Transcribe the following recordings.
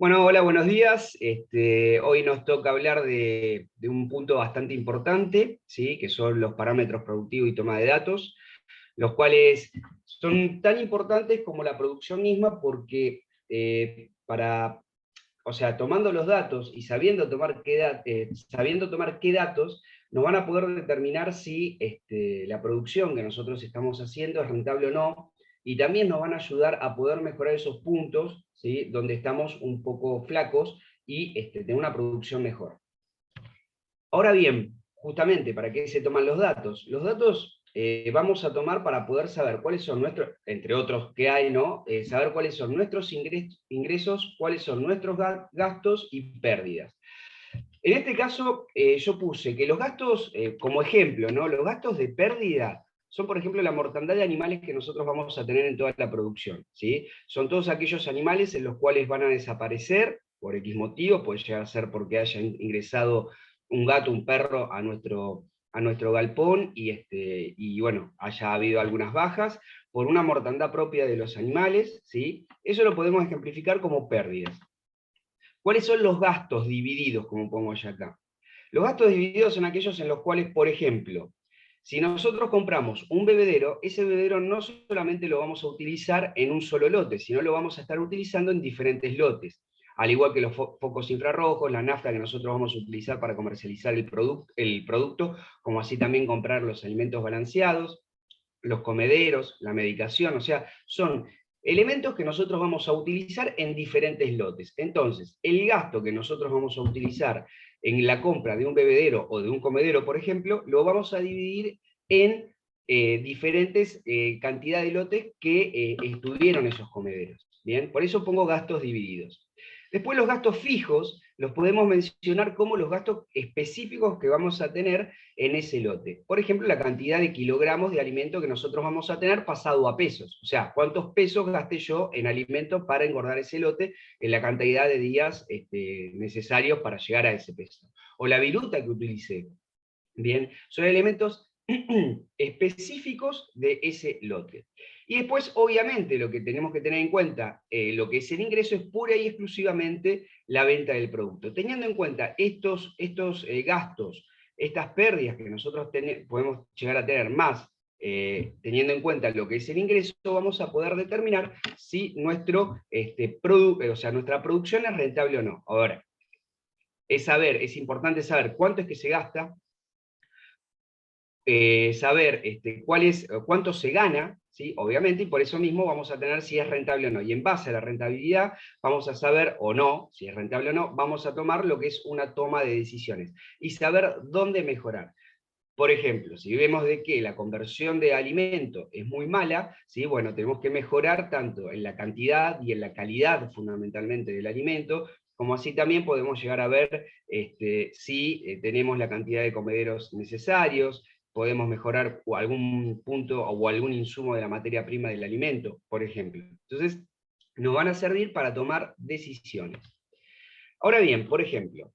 Bueno, hola, buenos días. Hoy nos toca hablar de un punto bastante importante, ¿sí? Que son los parámetros productivos y toma de datos, los cuales son tan importantes como la producción misma porque o sea, tomando los datos y sabiendo tomar qué datos, nos van a poder determinar si la producción que nosotros estamos haciendo es rentable o no, y también nos van a ayudar a poder mejorar esos puntos, ¿sí? Donde estamos un poco flacos y tener una producción mejor. Ahora bien, justamente, ¿para qué se toman los datos? Los datos vamos a tomar para poder saber cuáles son nuestros, entre otros que hay, ¿no? Saber cuáles son nuestros ingresos, cuáles son nuestros gastos y pérdidas. En este caso, yo puse que los gastos, como ejemplo, ¿no? Los gastos de pérdida son, por ejemplo, la mortandad de animales que nosotros vamos a tener en toda la producción, ¿sí? Son todos aquellos animales en los cuales van a desaparecer por X motivo, puede llegar a ser porque haya ingresado un gato, un perro a nuestro galpón y bueno, haya habido algunas bajas por una mortandad propia de los animales, ¿sí? Eso lo podemos ejemplificar como pérdidas. ¿Cuáles son los gastos divididos, como pongo yo acá? Los gastos divididos son aquellos en los cuales, por ejemplo, si nosotros compramos un bebedero, ese bebedero no solamente lo vamos a utilizar en un solo lote, sino lo vamos a estar utilizando en diferentes lotes. Al igual que los focos infrarrojos, la nafta que nosotros vamos a utilizar para comercializar el producto, como así también comprar los alimentos balanceados, los comederos, la medicación, o sea, son elementos que nosotros vamos a utilizar en diferentes lotes. Entonces, el gasto que nosotros vamos a utilizar en la compra de un bebedero o de un comedero, por ejemplo, lo vamos a dividir en diferentes cantidades de lotes que estuvieron esos comederos. Bien, por eso pongo gastos divididos. Después los gastos fijos los podemos mencionar como los gastos específicos que vamos a tener en ese lote. Por ejemplo, la cantidad de kilogramos de alimento que nosotros vamos a tener pasado a pesos. O sea, cuántos pesos gasté yo en alimento para engordar ese lote en la cantidad de días necesarios para llegar a ese peso. O la viruta que utilicé. Bien, son elementos específicos de ese lote. Y después, obviamente, lo que tenemos que tener en cuenta, lo que es el ingreso, es pura y exclusivamente la venta del producto. Teniendo en cuenta estos gastos, estas pérdidas que nosotros podemos llegar a tener más, teniendo en cuenta lo que es el ingreso, vamos a poder determinar si o sea, nuestra producción es rentable o no. Ahora, es importante saber cuánto es que se gasta, saber cuánto se gana, ¿sí? Obviamente, y por eso mismo vamos a tener si es rentable o no. Y en base a la rentabilidad vamos a saber o no, si es rentable o no, vamos a tomar lo que es una toma de decisiones y saber dónde mejorar. Por ejemplo, si vemos de que la conversión de alimento es muy mala, ¿sí? Bueno, tenemos que mejorar tanto en la cantidad y en la calidad fundamentalmente del alimento, como así también podemos llegar a ver si tenemos la cantidad de comederos necesarios, podemos mejorar algún punto o algún insumo de la materia prima del alimento, por ejemplo. Entonces, nos van a servir para tomar decisiones. Ahora bien, por ejemplo,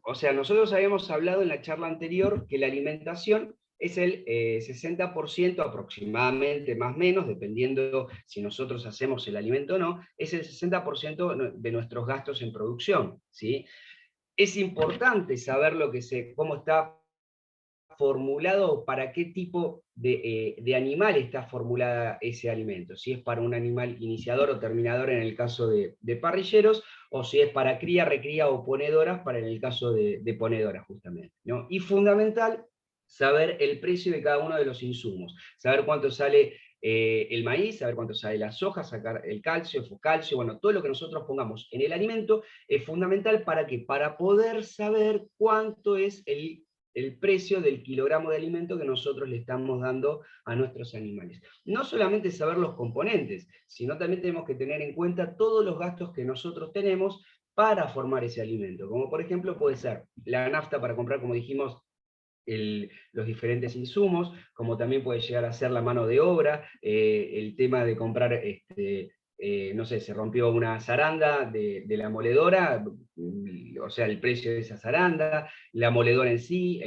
o sea, nosotros habíamos hablado en la charla anterior que la alimentación es el 60% aproximadamente, más o menos, dependiendo si nosotros hacemos el alimento o no, es el 60% de nuestros gastos en producción, ¿sí? Es importante saber cómo está formulado, para qué tipo de animal está formulada ese alimento, si es para un animal iniciador o terminador en el caso de parrilleros, o si es para cría, recría o ponedoras para en el caso de ponedoras justamente, ¿no? Y fundamental, saber el precio de cada uno de los insumos, saber cuánto sale el maíz, saber cuánto sale la soja, sacar el calcio, el foscalcio, bueno, todo lo que nosotros pongamos en el alimento es fundamental para poder saber cuánto es el precio del kilogramo de alimento que nosotros le estamos dando a nuestros animales. No solamente saber los componentes, sino también tenemos que tener en cuenta todos los gastos que nosotros tenemos para formar ese alimento, como por ejemplo puede ser la nafta para comprar, como dijimos, los diferentes insumos, como también puede llegar a ser la mano de obra, el tema de comprar, no sé, se rompió una zaranda de la moledora, o sea, el precio de esa zaranda, la moledora en sí,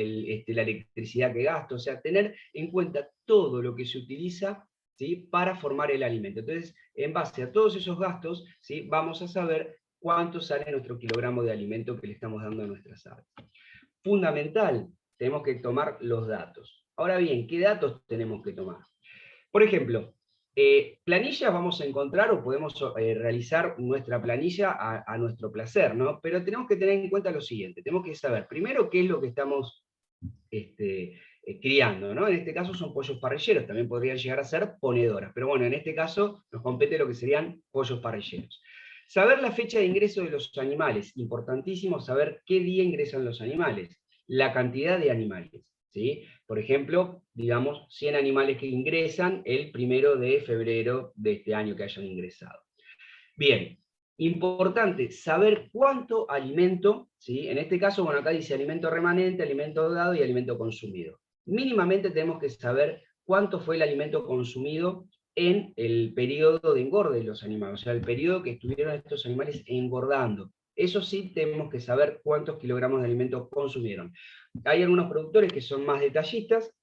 la electricidad que gasto, o sea, tener en cuenta todo lo que se utiliza ¿sí?, para formar el alimento. Entonces, en base a todos esos gastos, ¿sí?, vamos a saber cuánto sale nuestro kilogramo de alimento que le estamos dando a nuestras aves. Fundamental, tenemos que tomar los datos. Ahora bien, ¿qué datos tenemos que tomar? Por ejemplo, planillas vamos a encontrar o podemos realizar nuestra planilla a nuestro placer, ¿no? Pero tenemos que tener en cuenta lo siguiente, tenemos que saber primero qué es lo que estamos criando, ¿no? En este caso son pollos parrilleros, también podrían llegar a ser ponedoras, pero bueno, en este caso nos compete lo que serían pollos parrilleros. Saber la fecha de ingreso de los animales, importantísimo saber qué día ingresan los animales, la cantidad de animales, ¿sí? Por ejemplo, digamos, 100 animales que ingresan el 1 de febrero de este año que hayan ingresado. Bien, importante saber cuánto alimento, ¿sí? En este caso, bueno, acá dice alimento remanente, alimento dado y alimento consumido. Mínimamente tenemos que saber cuánto fue el alimento consumido en el periodo de engorde de los animales, o sea, el periodo que estuvieron estos animales engordando. Eso sí, tenemos que saber cuántos kilogramos de alimento consumieron. Hay algunos productores que son más detallistas,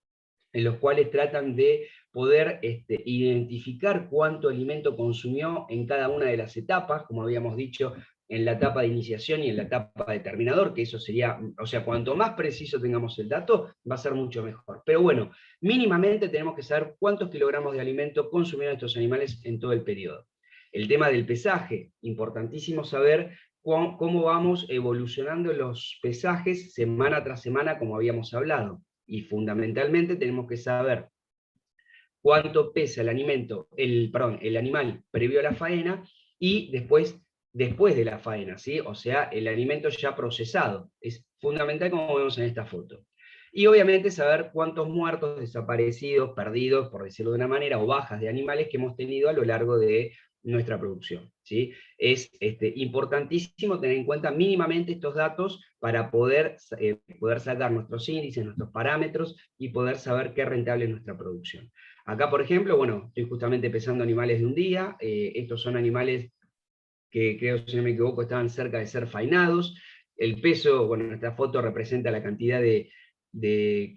en los cuales tratan de poder identificar cuánto alimento consumió en cada una de las etapas, como habíamos dicho, en la etapa de iniciación y en la etapa de terminador, que eso sería, o sea, cuanto más preciso tengamos el dato, va a ser mucho mejor. Pero bueno, mínimamente tenemos que saber cuántos kilogramos de alimento consumieron estos animales en todo el periodo. El tema del pesaje, importantísimo saber cómo vamos evolucionando los pesajes semana tras semana, como habíamos hablado. Y fundamentalmente tenemos que saber cuánto pesa el animal previo a la faena y después de la faena, ¿sí? O sea, el alimento ya procesado. Es fundamental, como vemos en esta foto. Y obviamente saber cuántos muertos, desaparecidos, perdidos, por decirlo de una manera, o bajas de animales que hemos tenido a lo largo de nuestra producción, ¿sí? Es importantísimo tener en cuenta mínimamente estos datos para poder sacar nuestros índices, nuestros parámetros y poder saber qué rentable es nuestra producción. Acá, por ejemplo, bueno, estoy justamente pesando animales de un día, estos son animales que creo, si no me equivoco, estaban cerca de ser faenados. El peso, bueno, esta foto representa la cantidad de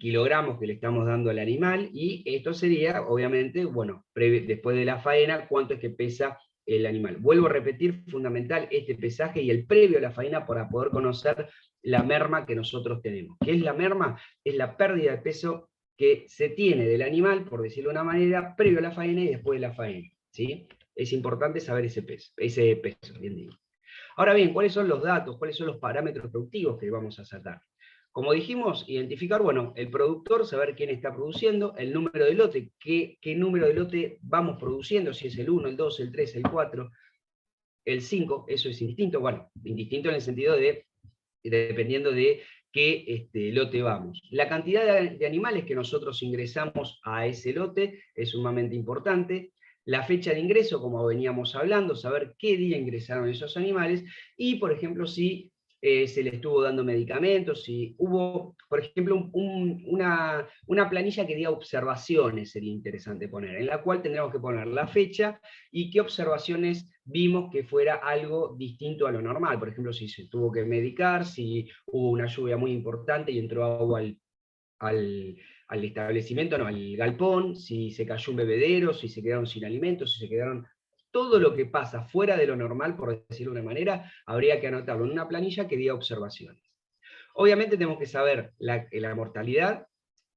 kilogramos que le estamos dando al animal, y esto sería, obviamente, bueno, después de la faena, cuánto es que pesa el animal. Vuelvo a repetir, fundamental este pesaje y el previo a la faena para poder conocer la merma que nosotros tenemos. ¿Qué es la merma? Es la pérdida de peso que se tiene del animal, por decirlo de una manera, previo a la faena y después de la faena, ¿sí? Es importante saber ese peso, bien digo. Ahora bien, ¿cuáles son los datos? ¿Cuáles son los parámetros productivos que vamos a sacar? Como dijimos, identificar, bueno, el productor, saber quién está produciendo, el número de lote, qué número de lote vamos produciendo, si es el 1, el 2, el 3, el 4, el 5, eso es indistinto, bueno, indistinto en el sentido de, dependiendo de qué lote vamos. La cantidad de animales que nosotros ingresamos a ese lote es sumamente importante. La fecha de ingreso, como veníamos hablando, saber qué día ingresaron esos animales, y por ejemplo si se le estuvo dando medicamentos, si hubo, por ejemplo, una planilla que diga observaciones, sería interesante poner, en la cual tendríamos que poner la fecha y qué observaciones vimos que fuera algo distinto a lo normal. Por ejemplo, si se tuvo que medicar, si hubo una lluvia muy importante y entró agua al establecimiento, no, al galpón, si se cayó un bebedero, si se quedaron sin alimentos, si se quedaron... Todo lo que pasa fuera de lo normal, por decirlo de una manera, habría que anotarlo en una planilla que diga observaciones. Obviamente tenemos que saber la mortalidad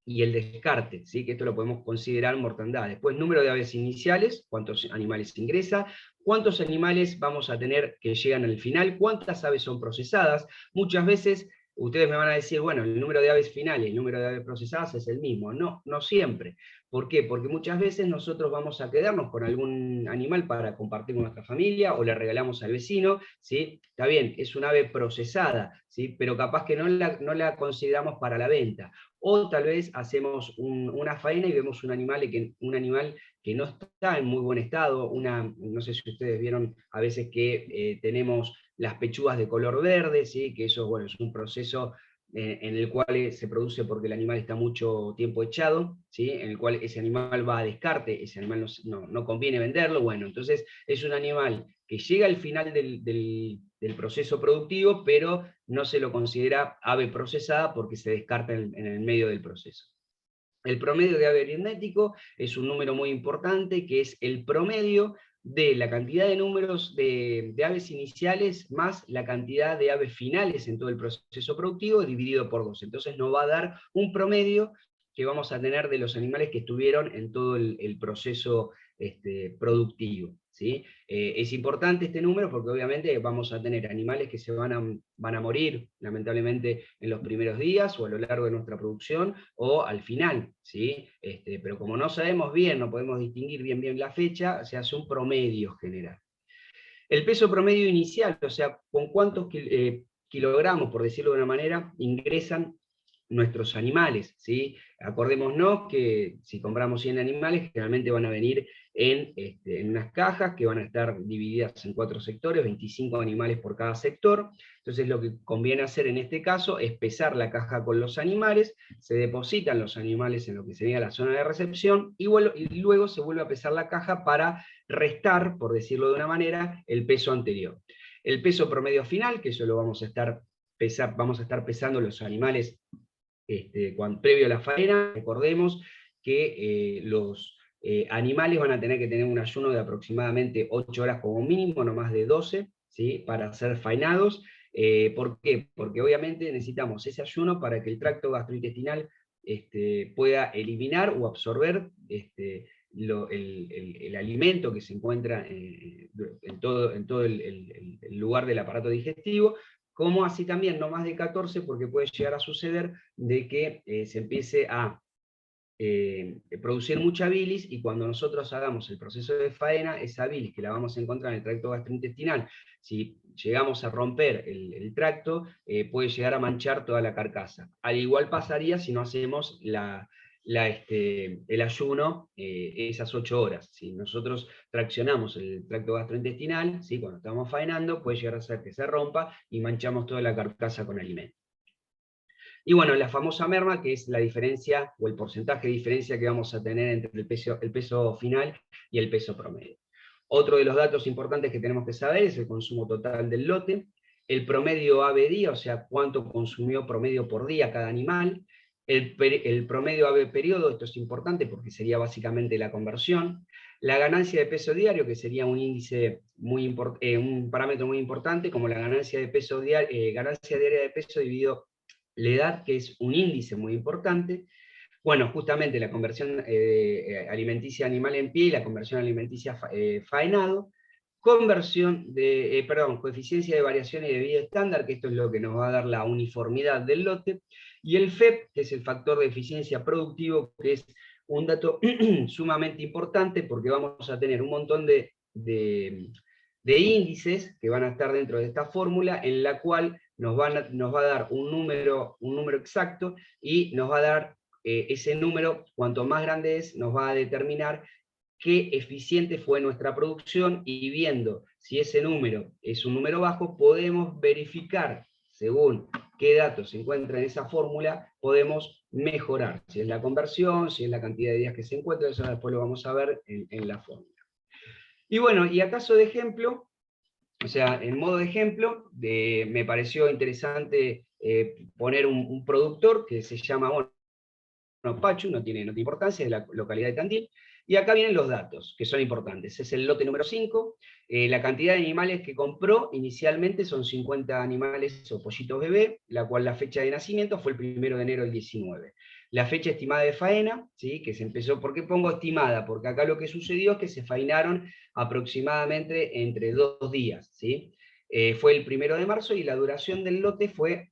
y el descarte, ¿sí? Que esto lo podemos considerar mortandad. Después, número de aves iniciales, cuántos animales ingresa, cuántos animales vamos a tener que llegan al final, cuántas aves son procesadas. Muchas veces ustedes me van a decir, bueno, el número de aves finales y el número de aves procesadas es el mismo. No, no siempre. ¿Por qué? Porque muchas veces nosotros vamos a quedarnos con algún animal para compartir con nuestra familia, o le regalamos al vecino, ¿sí? Está bien, es un ave procesada, ¿sí? Pero capaz que no la consideramos para la venta. O tal vez hacemos una faena y vemos un animal que no está en muy buen estado, no sé si ustedes vieron a veces que tenemos las pechugas de color verde, ¿sí? Que eso, bueno, es un proceso en el cual se produce porque el animal está mucho tiempo echado, ¿sí? En el cual ese animal va a descarte, ese animal no conviene venderlo, bueno, entonces es un animal que llega al final del proceso productivo, pero no se lo considera ave procesada porque se descarta en el medio del proceso. El promedio de ave aritmético es un número muy importante, que es el promedio de la cantidad de números de aves iniciales más la cantidad de aves finales en todo el proceso productivo dividido por 2. Entonces nos va a dar un promedio que vamos a tener de los animales que estuvieron en todo el proceso productivo, ¿sí? Es importante este número porque obviamente vamos a tener animales que van a morir lamentablemente en los primeros días o a lo largo de nuestra producción o al final, ¿sí? Pero como no sabemos bien, no podemos distinguir bien la fecha, se hace un promedio general. El peso promedio inicial, o sea, con cuántos kilogramos, por decirlo de una manera, ingresan nuestros animales, ¿sí? Acordémonos que si compramos 100 animales, generalmente van a venir en unas cajas que van a estar divididas en 4 sectores, 25 animales por cada sector. Entonces lo que conviene hacer en este caso es pesar la caja con los animales, se depositan los animales en lo que sería la zona de recepción, y luego se vuelve a pesar la caja para restar, por decirlo de una manera, el peso anterior. El peso promedio final, que eso lo vamos a estar pesando los animales previo a la faena. Recordemos que los animales van a tener que tener un ayuno de aproximadamente 8 horas como mínimo, no más de 12, ¿sí? Para ser faenados. ¿Por qué? Porque obviamente necesitamos ese ayuno para que el tracto gastrointestinal pueda eliminar o absorber el alimento que se encuentra en todo el lugar del aparato digestivo, como así también no más de 14, porque puede llegar a suceder de que se empiece a producir mucha bilis, y cuando nosotros hagamos el proceso de faena, esa bilis que la vamos a encontrar en el tracto gastrointestinal, si llegamos a romper el tracto, puede llegar a manchar toda la carcasa. Al igual pasaría si no hacemos el ayuno esas 8 horas. Si nosotros traccionamos el tracto gastrointestinal, ¿sí? Cuando estamos faenando, puede llegar a ser que se rompa y manchamos toda la carcasa con alimento. Y bueno, la famosa merma, que es la diferencia o el porcentaje de diferencia que vamos a tener entre el peso final y el peso promedio. Otro de los datos importantes que tenemos que saber es el consumo total del lote, el promedio ave-día, o sea, cuánto consumió promedio por día cada animal, el promedio ave-periodo, esto es importante porque sería básicamente la conversión, la ganancia de peso diario, que sería un índice un parámetro muy importante, como la ganancia de peso ganancia diaria de peso dividido la edad, que es un índice muy importante. Bueno, justamente la conversión alimenticia animal en pie y la conversión alimenticia faenado, coeficiencia de variación y de vida estándar, que esto es lo que nos va a dar la uniformidad del lote, y el FEP, que es el factor de eficiencia productivo, que es un dato sumamente importante porque vamos a tener un montón de índices que van a estar dentro de esta fórmula, en la cual nos va a dar un número exacto, y nos va a dar ese número, cuanto más grande es, nos va a determinar qué eficiente fue nuestra producción, y viendo si ese número es un número bajo, podemos verificar, según qué datos se encuentran en esa fórmula, podemos mejorar, si es la conversión, si es la cantidad de días que se encuentra, eso después lo vamos a ver en la fórmula. Y bueno, y a caso de ejemplo, o sea, en modo de ejemplo, me pareció interesante poner un productor que se llama, bueno, Pachu, no tiene importancia, es la localidad de Tandil, y acá vienen los datos, que son importantes. Es el lote número 5, la cantidad de animales que compró inicialmente son 50 animales o pollitos bebé, la cual la fecha de nacimiento fue el 1 de enero del 19. La fecha estimada de faena, ¿sí? Que se empezó, ¿por qué pongo estimada? Porque acá lo que sucedió es que se faenaron aproximadamente entre 2 días, ¿sí? Fue el 1 de marzo y la duración del lote fue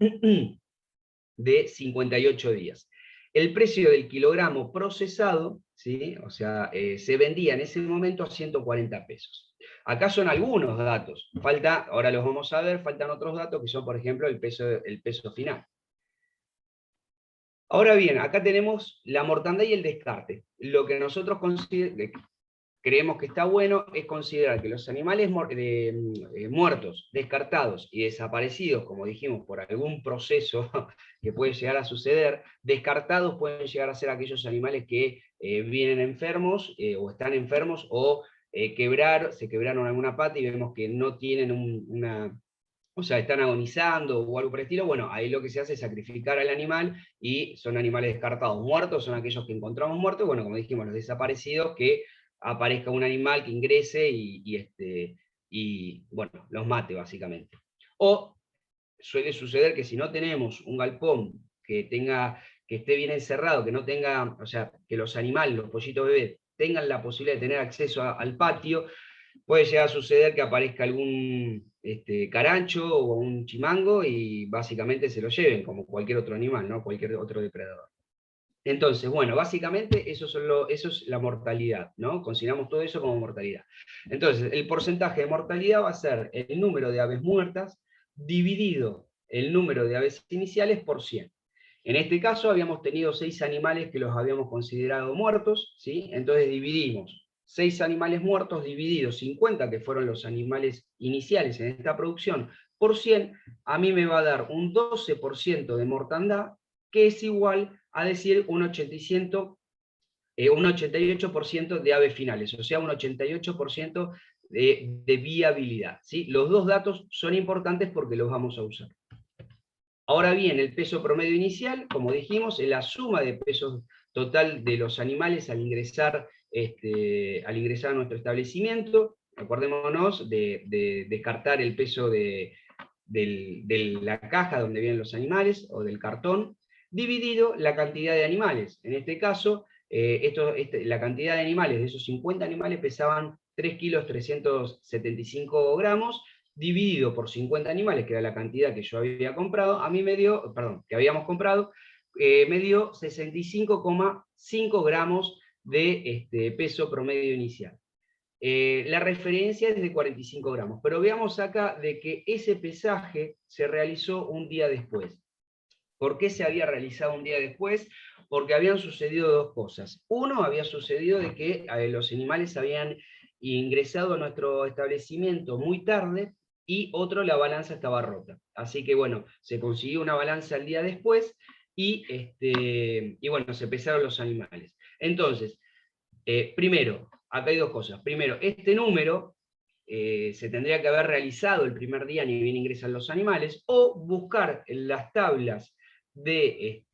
de 58 días. El precio del kilogramo procesado, ¿sí? O sea, se vendía en ese momento a 140 pesos. Acá son algunos datos, ahora los vamos a ver, faltan otros datos que son, por ejemplo, el peso final. Ahora bien, acá tenemos la mortandad y el descarte. Lo que nosotros creemos que está bueno es considerar que los animales muertos, descartados y desaparecidos, como dijimos, por algún proceso que puede llegar a suceder, descartados pueden llegar a ser aquellos animales que vienen enfermos o están enfermos, o se quebraron alguna pata y vemos que no tienen o sea, están agonizando o algo por el estilo, bueno, ahí lo que se hace es sacrificar al animal y son animales descartados. Muertos son aquellos que encontramos muertos, bueno, como dijimos, los desaparecidos, que aparezca un animal que ingrese y bueno, los mate básicamente. O suele suceder que si no tenemos un galpón que esté bien encerrado, que no tenga, o sea, que los animales, los pollitos bebés, tengan la posibilidad de tener acceso al patio, puede llegar a suceder que aparezca algún carancho o un chimango y básicamente se lo lleven, como cualquier otro animal, ¿no? Cualquier otro depredador. Entonces, bueno, básicamente eso es la mortalidad, ¿no? Consideramos todo eso como mortalidad. Entonces, el porcentaje de mortalidad va a ser el número de aves muertas dividido el número de aves iniciales por 100. En este caso habíamos tenido 6 animales que los habíamos considerado muertos, ¿sí? Entonces dividimos 6 animales muertos divididos 50, que fueron los animales iniciales en esta producción, por 100, a mí me va a dar un 12% de mortandad, que es igual a decir un 88% de aves finales, o sea, un 88% de viabilidad, ¿sí? Los dos datos son importantes porque los vamos a usar. Ahora bien, el peso promedio inicial, como dijimos, es la suma de pesos total de los animales al ingresar a nuestro establecimiento. Acordémonos de descartar el peso de la caja donde vienen los animales o del cartón, dividido la cantidad de animales. En este caso, la cantidad de animales, de esos 50 animales pesaban 3 kilos 375 gramos, dividido por 50 animales, que era la cantidad que yo había comprado, a mí me dio, perdón, que habíamos comprado, me dio 65,5 gramos de peso promedio inicial. La referencia es de 45 gramos, pero veamos acá de que ese pesaje se realizó un día después. ¿Por qué se había realizado un día después? Porque habían sucedido dos cosas. Uno, había sucedido de que los animales habían ingresado a nuestro establecimiento muy tarde, y otro, la balanza estaba rota. Así que bueno, se consiguió una balanza el día después y bueno, se pesaron los animales. Entonces, primero, acá hay dos cosas. Primero, este número se tendría que haber realizado el primer día ni bien ingresan los animales, o buscar en las tablas de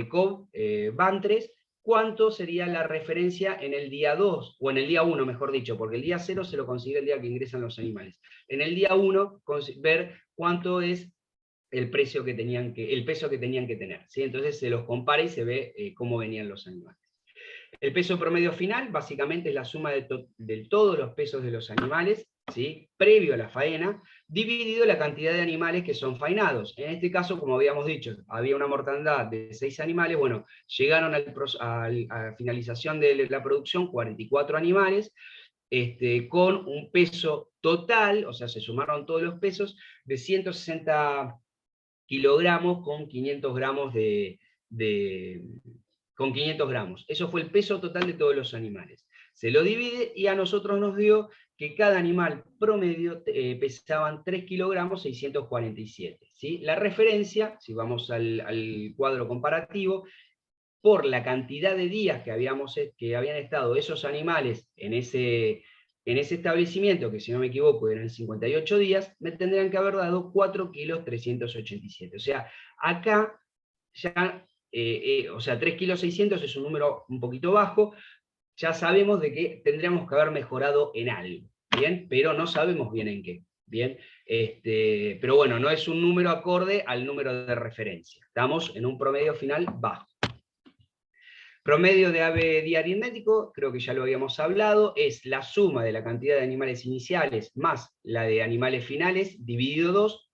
Cobb Bantres cuánto sería la referencia en el día 2, o en el día 1, mejor dicho, porque el día 0 se lo consigue el día que ingresan los animales. En el día 1, ver cuánto es el peso que tenían que tener, ¿sí? Entonces se los compara y se ve cómo venían los animales. El peso promedio final básicamente es la suma de todos los pesos de los animales, ¿sí? Previo a la faena, dividido la cantidad de animales que son faenados. En este caso, como habíamos dicho, había una mortandad de 6 animales, bueno, llegaron a la finalización de la producción 44 animales, con un peso total, o sea, se sumaron todos los pesos, de 160 kilogramos con 500 gramos con 500 gramos. Eso fue el peso total de todos los animales. Se lo divide y a nosotros nos dio que cada animal promedio pesaban 3 kilogramos 647. ¿Sí? La referencia, si vamos al cuadro comparativo, por la cantidad de días que habían estado esos animales en ese establecimiento, que si no me equivoco eran 58 días, me tendrían que haber dado 4 kilos 387. O sea, acá ya, o sea, 3 kilos 600 es un número un poquito bajo, ya sabemos de que tendríamos que haber mejorado en algo, ¿bien? Pero no sabemos bien en qué, ¿bien? Pero bueno, no es un número acorde al número de referencia. Estamos en un promedio final bajo. Promedio de ave día aritmético, creo que ya lo habíamos hablado, es la suma de la cantidad de animales iniciales más la de animales finales, dividido 2,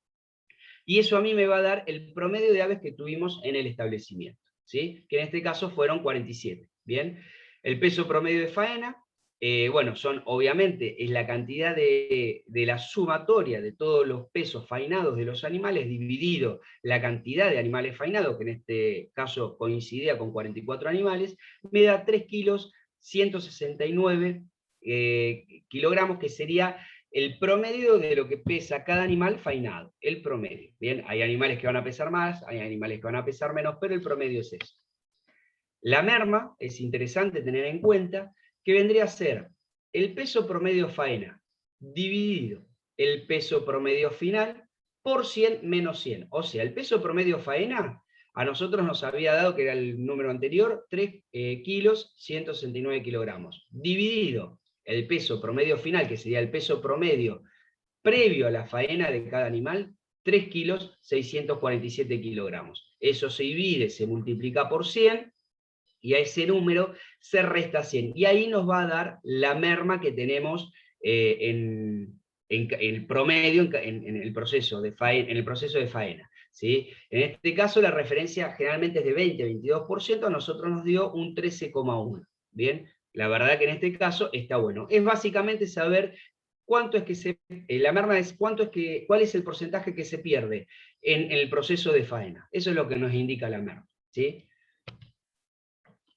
y eso a mí me va a dar el promedio de aves que tuvimos en el establecimiento, ¿sí? Que en este caso fueron 47, ¿bien? El peso promedio de faena, bueno, obviamente, es la cantidad de la sumatoria de todos los pesos faenados de los animales, dividido la cantidad de animales faenados, que en este caso coincidía con 44 animales, me da 3 kilos 169 kilogramos, que sería el promedio de lo que pesa cada animal faenado, el promedio. Bien, hay animales que van a pesar más, hay animales que van a pesar menos, pero el promedio es eso. La merma es interesante tener en cuenta, que vendría a ser el peso promedio faena dividido el peso promedio final por 100 menos 100. O sea, el peso promedio faena a nosotros nos había dado, que era el número anterior, 3 kilos 169 kilogramos. Dividido el peso promedio final, que sería el peso promedio previo a la faena de cada animal, 3 kilos 647 kilogramos. Eso se divide, se multiplica por 100, y a ese número se resta 100. Y ahí nos va a dar la merma que tenemos en el promedio, en el proceso de faena. ¿Sí? En este caso la referencia generalmente es de 20-22%, a nosotros nos dio un 13,1%. Bien, la verdad que en este caso está bueno. Es básicamente saber cuánto es que la merma es cuál es el porcentaje que se pierde en el proceso de faena. Eso es lo que nos indica la merma. ¿Sí?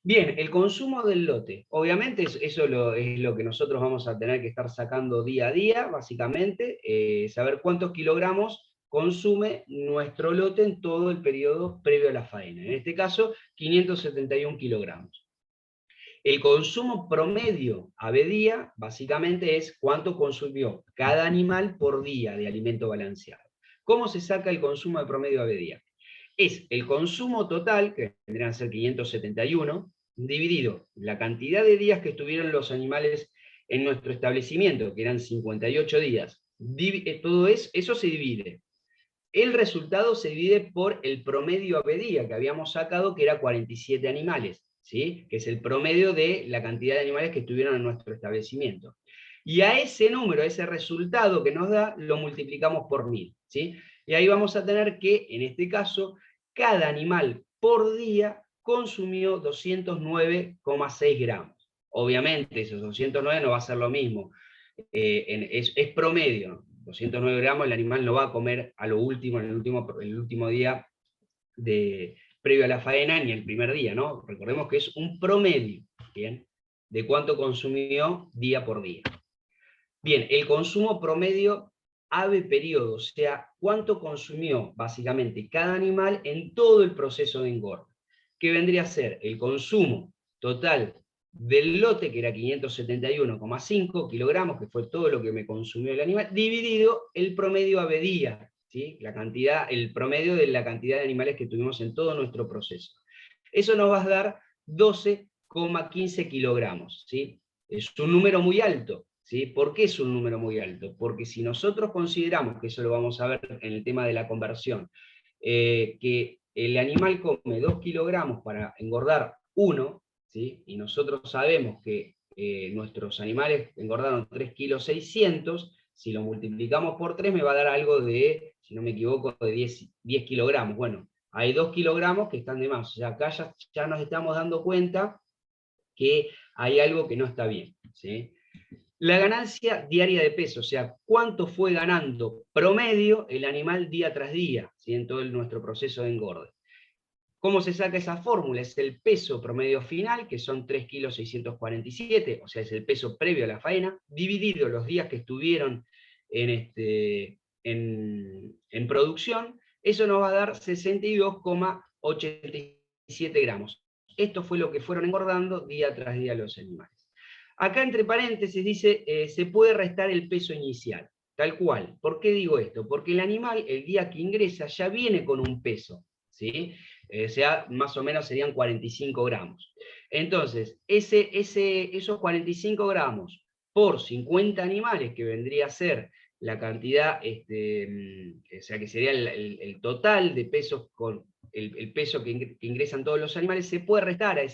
Bien, el consumo del lote. Obviamente eso es lo que nosotros vamos a tener que estar sacando día a día, básicamente, saber cuántos kilogramos consume nuestro lote en todo el periodo previo a la faena. En este caso, 571 kilogramos. El consumo promedio ave día, básicamente, es cuánto consumió cada animal por día de alimento balanceado. ¿Cómo se saca el consumo de promedio ave día? Es el consumo total, que vendrían a ser 571, dividido la cantidad de días que estuvieron los animales en nuestro establecimiento, que eran 58 días. Todo eso se divide. El resultado se divide por el promedio ave día que habíamos sacado, que era 47 animales, ¿sí? Que es el promedio de la cantidad de animales que estuvieron en nuestro establecimiento. Y a ese número, a ese resultado que nos da, lo multiplicamos por 1000, ¿sí? Y ahí vamos a tener que, en este caso, cada animal por día consumió 209,6 gramos. Obviamente, esos 209 no va a ser lo mismo, es promedio. 209 gramos el animal no va a comer a lo último, en el último día previo a la faena, ni el primer día, ¿no? Recordemos que es un promedio, ¿bien? De cuánto consumió día por día. Bien, el consumo promedio ave periodo, o sea, cuánto consumió básicamente cada animal en todo el proceso de engorda, que vendría a ser el consumo total del lote, que era 571,5 kilogramos, que fue todo lo que me consumió el animal, dividido el promedio ave día, ¿sí? El promedio de la cantidad de animales que tuvimos en todo nuestro proceso. Eso nos va a dar 12,15 kilogramos, ¿sí? Es un número muy alto. ¿Sí? ¿Por qué es un número muy alto? Porque si nosotros consideramos, que eso lo vamos a ver en el tema de la conversión, que el animal come 2 kilogramos para engordar 1, ¿sí? Y nosotros sabemos que nuestros animales engordaron 3 kilos 600, si lo multiplicamos por 3 me va a dar algo de, si no me equivoco, de 10 kilogramos. Bueno, hay 2 kilogramos que están de más. O sea, acá ya nos estamos dando cuenta que hay algo que no está bien, ¿sí? La ganancia diaria de peso, o sea, cuánto fue ganando promedio el animal día tras día, ¿sí? En todo nuestro proceso de engorde. ¿Cómo se saca esa fórmula? Es el peso promedio final, que son 3 kilos 647, o sea, es el peso previo a la faena, dividido los días que estuvieron en producción, eso nos va a dar 62,87 gramos. Esto fue lo que fueron engordando día tras día los animales. Acá entre paréntesis dice, se puede restar el peso inicial, tal cual. ¿Por qué digo esto? Porque el animal, el día que ingresa, ya viene con un peso, ¿sí? O sea, más o menos serían 45 gramos. Entonces, esos 45 gramos por 50 animales, que vendría a ser la cantidad, o sea, que sería el total de pesos con el peso que ingresan todos los animales, se puede restar a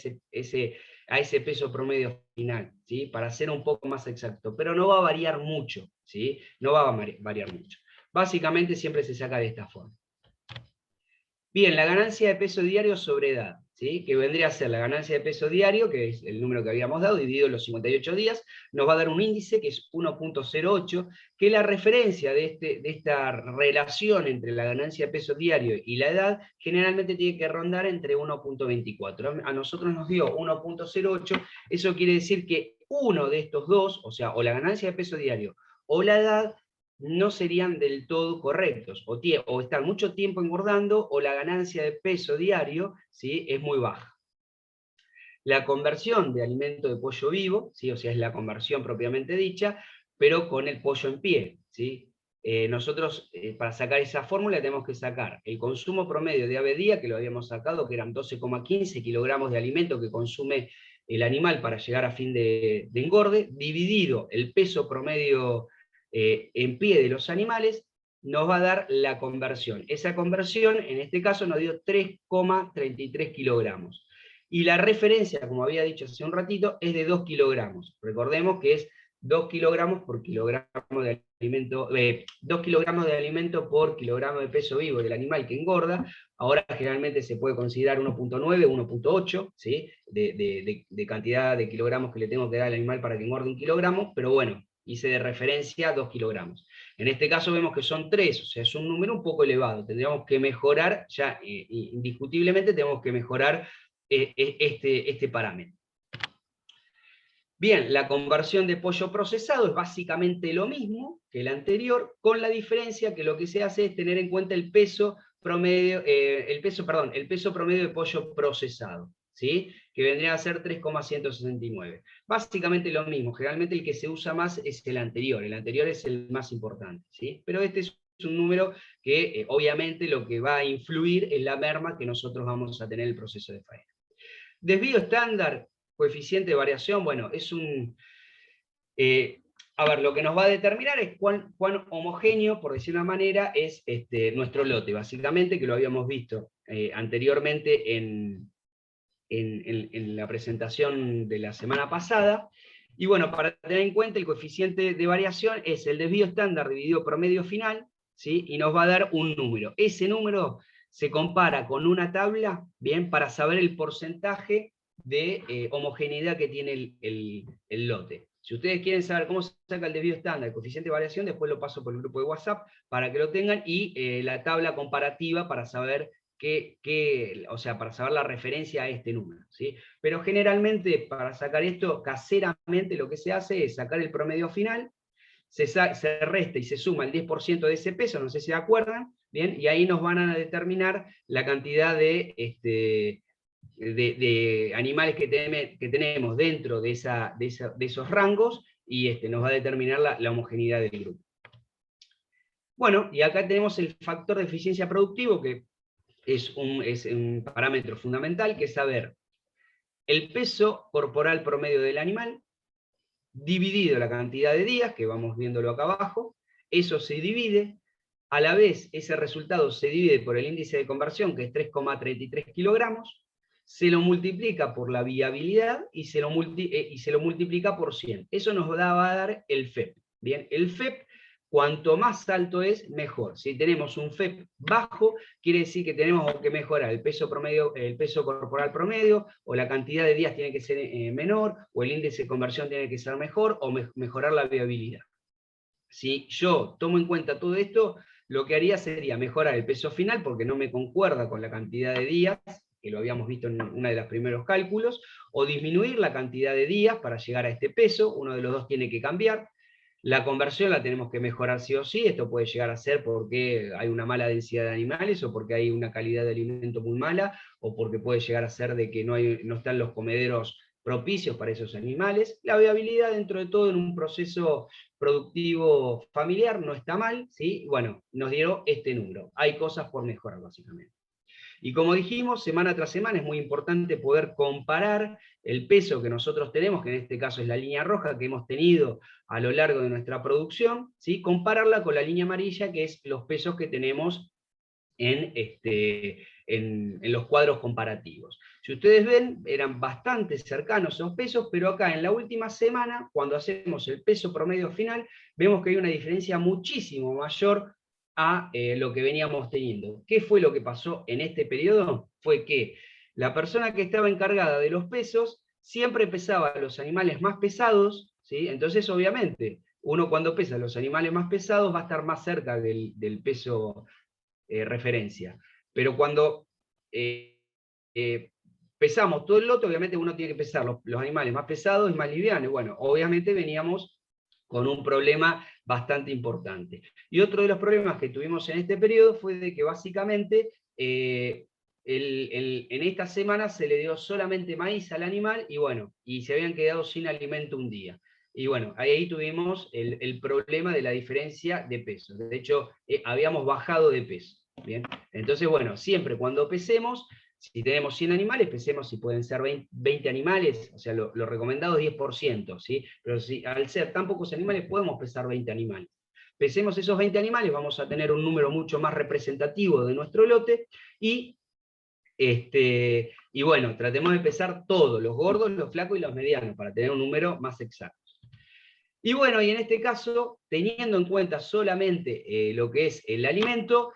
ese peso promedio final, ¿sí? Para ser un poco más exacto, pero no va a variar mucho, ¿sí? No va a variar mucho. Básicamente siempre se saca de esta forma. Bien, la ganancia de peso diario sobre edad, ¿sí? Que vendría a ser la ganancia de peso diario, que es el número que habíamos dado, dividido en los 58 días, nos va a dar un índice que es 1,08, que la referencia de esta relación entre la ganancia de peso diario y la edad, generalmente tiene que rondar entre 1,24. A nosotros nos dio 1,08, eso quiere decir que uno de estos dos, o sea, o la ganancia de peso diario o la edad, no serían del todo correctos, o están mucho tiempo engordando, o la ganancia de peso diario, ¿sí? Es muy baja. La conversión de alimento de pollo vivo, ¿sí? O sea, es la conversión propiamente dicha, pero con el pollo en pie, ¿sí? nosotros para sacar esa fórmula tenemos que sacar el consumo promedio de ave día, que lo habíamos sacado, que eran 12,15 kilogramos de alimento que consume el animal para llegar a fin de engorde, dividido el peso promedio en pie de los animales, nos va a dar la conversión. Esa conversión, en este caso, nos dio 3,33 kilogramos. Y la referencia, como había dicho hace un ratito, es de 2 kilogramos. Recordemos que es 2 kilogramos por kilogramo de alimento, 2 kilogramos de alimento por kilogramo de peso vivo del animal que engorda. Ahora generalmente se puede considerar 1,9, 1,8, ¿sí? de cantidad de kilogramos que le tengo que dar al animal para que engorde 1 kilogramo, pero bueno, hice de referencia 2 kilogramos. En este caso vemos que son 3, o sea, es un número un poco elevado. Tendríamos que mejorar, ya indiscutiblemente tenemos que mejorar este parámetro. Bien, la conversión de pollo procesado es básicamente lo mismo que el anterior, con la diferencia que lo que se hace es tener en cuenta el peso promedio, el peso promedio de pollo procesado, ¿sí? Que vendría a ser 3,169. Básicamente lo mismo, generalmente el que se usa más es el anterior es el más importante, ¿sí? Pero este es un número que obviamente lo que va a influir en la merma que nosotros vamos a tener en el proceso de faena. Desvío estándar, coeficiente de variación, bueno, es un... a ver, lo que nos va a determinar es cuán homogéneo, por decir una manera, es nuestro lote, básicamente, que lo habíamos visto anteriormente en la presentación de la semana pasada. Y bueno, para tener en cuenta el coeficiente de variación es el desvío estándar dividido promedio final, ¿sí? Y nos va a dar un número. Ese número se compara con una tabla, bien, para saber el porcentaje de homogeneidad que tiene el lote. Si ustedes quieren saber cómo se saca el desvío estándar, el coeficiente de variación, después lo paso por el grupo de WhatsApp para que lo tengan, y la tabla comparativa para saber o sea, para saber la referencia a este número, ¿sí? Pero generalmente para sacar esto, caseramente lo que se hace es sacar el promedio final, se resta y se suma el 10% de ese peso, no sé si se acuerdan, ¿bien? Y ahí nos van a determinar la cantidad de animales que tenemos dentro de esos rangos, y nos va a determinar la homogeneidad del grupo. Bueno, y acá tenemos el factor de eficiencia productivo, que es un parámetro fundamental, que es saber el peso corporal promedio del animal, dividido la cantidad de días, que vamos viéndolo acá abajo, eso se divide, a la vez ese resultado se divide por el índice de conversión, que es 3,33 kilogramos, se lo multiplica por la viabilidad y se lo multiplica por 100. Eso nos va a dar el FEP. Bien, el FEP, cuanto más alto es, mejor. Si tenemos un FEP bajo, quiere decir que tenemos que mejorar el peso corporal promedio, o la cantidad de días tiene que ser menor, o el índice de conversión tiene que ser mejor, o mejorar la viabilidad. Si yo tomo en cuenta todo esto, lo que haría sería mejorar el peso final, porque no me concuerda con la cantidad de días, que lo habíamos visto en uno de los primeros cálculos, o disminuir la cantidad de días para llegar a este peso, uno de los dos tiene que cambiar. La conversión la tenemos que mejorar sí o sí, esto puede llegar a ser porque hay una mala densidad de animales, o porque hay una calidad de alimento muy mala, o porque puede llegar a ser de que no están los comederos propicios para esos animales. La viabilidad, dentro de todo, en un proceso productivo familiar no está mal, ¿sí? Bueno, nos dio este número. Hay cosas por mejorar, básicamente. Y como dijimos, semana tras semana es muy importante poder comparar el peso que nosotros tenemos, que en este caso es la línea roja que hemos tenido a lo largo de nuestra producción, ¿sí? Compararla con la línea amarilla, que es los pesos que tenemos en los cuadros comparativos. Si ustedes ven, eran bastante cercanos esos pesos, pero acá en la última semana, cuando hacemos el peso promedio final, vemos que hay una diferencia muchísimo mayor a lo que veníamos teniendo. ¿Qué fue lo que pasó en este periodo? Fue que la persona que estaba encargada de los pesos siempre pesaba los animales más pesados, ¿sí? Entonces obviamente uno cuando pesa los animales más pesados va a estar más cerca del peso referencia. Pero cuando pesamos todo el lote, obviamente uno tiene que pesar los animales más pesados y más livianos. Bueno, obviamente veníamos con un problema bastante importante. Y otro de los problemas que tuvimos en este periodo fue de que básicamente en esta semana se le dio solamente maíz al animal, y bueno, y se habían quedado sin alimento un día. Y bueno, ahí tuvimos el problema de la diferencia de peso. De hecho, habíamos bajado de peso. ¿Bien? Entonces, bueno, siempre cuando pesemos, si tenemos 100 animales, pesemos si pueden ser 20 animales, o sea, lo recomendado es 10%, ¿sí? Pero si, al ser tan pocos animales, podemos pesar 20 animales. Pesemos esos 20 animales, vamos a tener un número mucho más representativo de nuestro lote, y bueno, tratemos de pesar todos, los gordos, los flacos y los medianos, para tener un número más exacto. Y bueno, y en este caso, teniendo en cuenta solamente lo que es el alimento,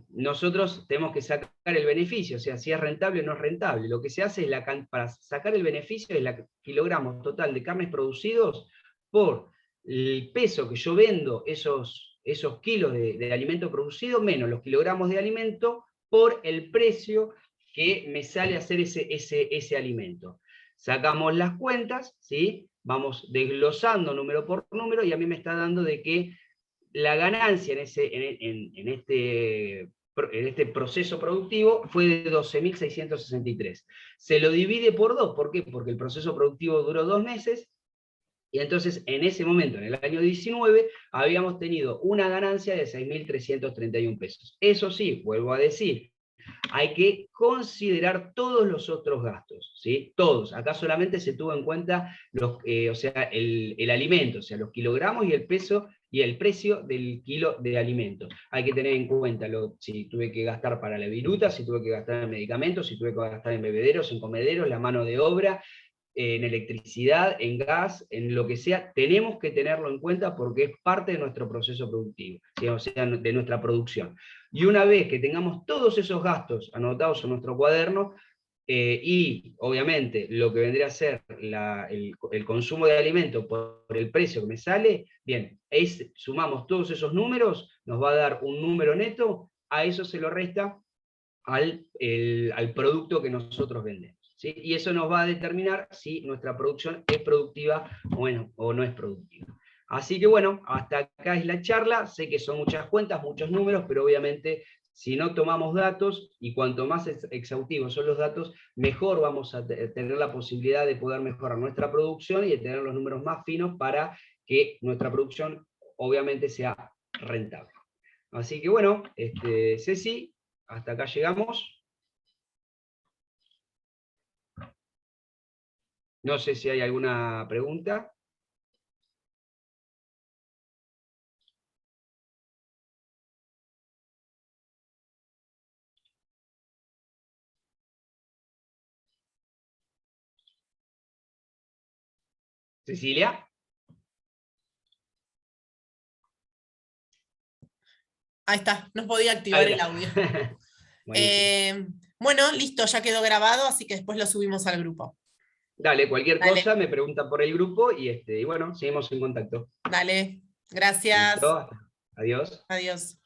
nosotros tenemos que sacar el beneficio, o sea, si es rentable o no es rentable. Lo que se hace es, para sacar el beneficio, es la kilogramos total de carnes producidos por el peso que yo vendo esos kilos de alimento producido, menos los kilogramos de alimento, por el precio que me sale a hacer ese alimento. Sacamos las cuentas, ¿sí? Vamos desglosando número por número, y a mí me está dando de que la ganancia en este proceso productivo fue de 12.663. Se lo divide por 2, ¿por qué? Porque el proceso productivo duró 2 meses, y entonces en ese momento, en el año 19, habíamos tenido una ganancia de 6.331 pesos. Eso sí, vuelvo a decir, hay que considerar todos los otros gastos, ¿sí? Todos. Acá solamente se tuvo en cuenta o sea, el alimento, o sea, los kilogramos y el peso y el precio del kilo de alimento. Hay que tener en cuenta si tuve que gastar para la viruta, si tuve que gastar en medicamentos, si tuve que gastar en bebederos, en comederos, la mano de obra, en electricidad, en gas, en lo que sea. Tenemos que tenerlo en cuenta porque es parte de nuestro proceso productivo, ¿sí? O sea, de nuestra producción. Y una vez que tengamos todos esos gastos anotados en nuestro cuaderno, y obviamente lo que vendría a ser el consumo de alimento por el precio que me sale, bien, sumamos todos esos números, nos va a dar un número neto, a eso se lo resta al producto que nosotros vendemos, ¿sí? Y eso nos va a determinar si nuestra producción es productiva o no es productiva. Así que bueno, hasta acá es la charla. Sé que son muchas cuentas, muchos números, pero obviamente si no tomamos datos, y cuanto más exhaustivos son los datos, mejor vamos a tener la posibilidad de poder mejorar nuestra producción y de tener los números más finos para que nuestra producción obviamente sea rentable. Así que bueno, Ceci, hasta acá llegamos. No sé si hay alguna pregunta. Cecilia. Ahí está, no podía activar el audio. Bueno, listo, ya quedó grabado, así que después lo subimos al grupo. Dale, cualquier Dale. cosa me preguntan por el grupo, y bueno, seguimos en contacto. Dale, gracias. Listo. Adiós. Adiós.